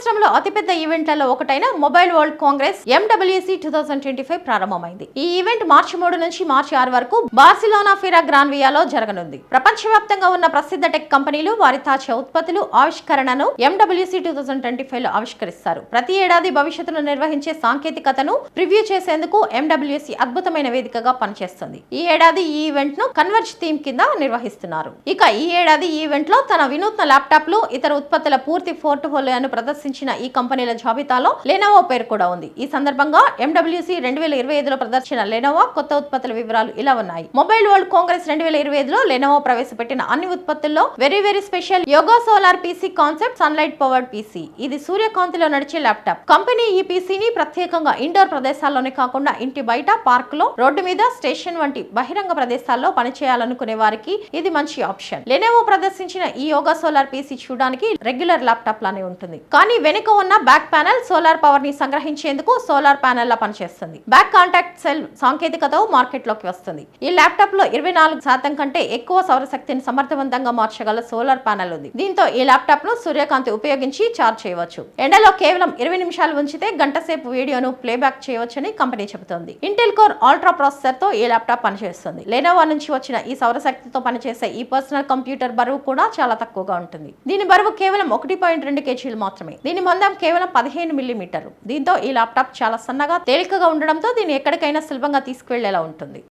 సంవత్సరంలో అతిపెద్ద ఈవెంట్లలో ఒకటైన మొబైల్ వరల్డ్ కాంగ్రెస్ MWC 2025 ప్రారంభమైంది. ఈ ఈవెంట్ మార్చి 3 నుంచి మార్చి 6 వరకు బార్సిలోనా ఫిరా గ్రాన్వియాలో జరగనుంది. ప్రపంచవ్యాప్తంగా ఉన్న ప్రసిద్ధ టెక్ కంపెనీలు వారి తాజా ఉత్పత్తులు, ఆవిష్కరణను MWC 2025 లో ఆవిష్కరిస్తారు. ప్రతి ఏడాది భవిష్యత్తును నిర్వహించే సాంకేతికతను ప్రివ్యూ చేసేందుకు MWC అద్భుతమైన వేదికగా పనిచేస్తుంది. ఈ ఏడాది ఈ ఈవెంట్ ను కన్వర్జ్ థీమ్ కింద నిర్వహిస్తున్నారు. ఇక ఈ ఏడాది ఈ ఈవెంట్ లో తన వినూత్న ల్యాప్టాప్లు, ఇతర ఉత్పత్తుల పూర్తి పోర్ట్ఫోలియోను ప్రదర్శించిన ఈ కంపెనీల జాబితాలో లెనోవో పేరు కూడా ఉంది. ఈ సందర్భంగా MWC 2025లో ప్రదర్శించిన లెనోవో కొత్త ఉత్పత్తుల వివరాలు ఇలా ఉన్నాయి. మొబైల్ వరల్డ్ కాంగ్రెస్ 2025లో లెనోవో ప్రవేశపెట్టిన అన్ని ఉత్పత్తుల్లో very special yoga solar PC concept sunlight powered PC. ఇది సూర్యకాంతిలో నడిచే ల్యాప్టాప్. కంపెనీ ఈ PCని ప్రత్యేకంగా ఇండోర్ ప్రదేశాల్లోనే కాకుండా ఇంటి బయట, పార్క్ లో, రోడ్డు మీద, స్టేషన్ వంటి బహిరంగ ప్రదేశాల్లో పనిచేయాలనుకునే వారికి ఇది మంచి ఆప్షన్. లెనోవో ప్రదర్శించిన ఈ యోగా సోలార్ PC చూడడానికి రెగ్యులర్ ల్యాప్టాప్ లానే ఉంటుంది. కానీ వెనుక ఉన్న బ్యాక్ ప్యానెల్ సోలార్ పవర్ ని సంగ్రహించేందుకు సోలార్ ప్యానెల్ లా పనిచేస్తుంది. బ్యాక్ కాంటాక్ట్ సెల్ సాంకేతికతో మార్కెట్ లోకి వస్తుంది. ఈ ల్యాప్టాప్ లో 24% కంటే ఎక్కువ సౌరశక్తిని సమర్థవంతంగా మార్చగల సోలార్ ప్యానెల్ ఉంది. దీంతో ఈ ల్యాప్టాప్ ను సూర్యకాంతి ఉపయోగించి ఛార్జ్ చేయవచ్చు. ఎండలో కేవలం 20 నిమిషాలు ఉంచితే గంట సేపు వీడియోను ప్లేబ్యాక్ చేయవచ్చని కంపెనీ చెబుతోంది. ఇంటెల్ కోర్ అల్ట్రా ప్రాసెసర్ తో ఈ ల్యాప్టాప్ పనిచేస్తుంది. లెనోవో నుంచి వచ్చిన ఈ సౌరశక్తితో పనిచేసే ఈ పర్సనల్ కంప్యూటర్ బరువు కూడా చాలా తక్కువగా ఉంటుంది. దీని బరువు కేవలం 1.2 kg మాత్రమే. దీని మందం కేవలం 15 mm. దీంతో ఈ ల్యాప్టాప్ చాలా సన్నగా, తేలికగా ఉండడంతో దీన్ని ఎక్కడికైనా సులభంగా తీసుకువెళ్లేలా ఉంటుంది.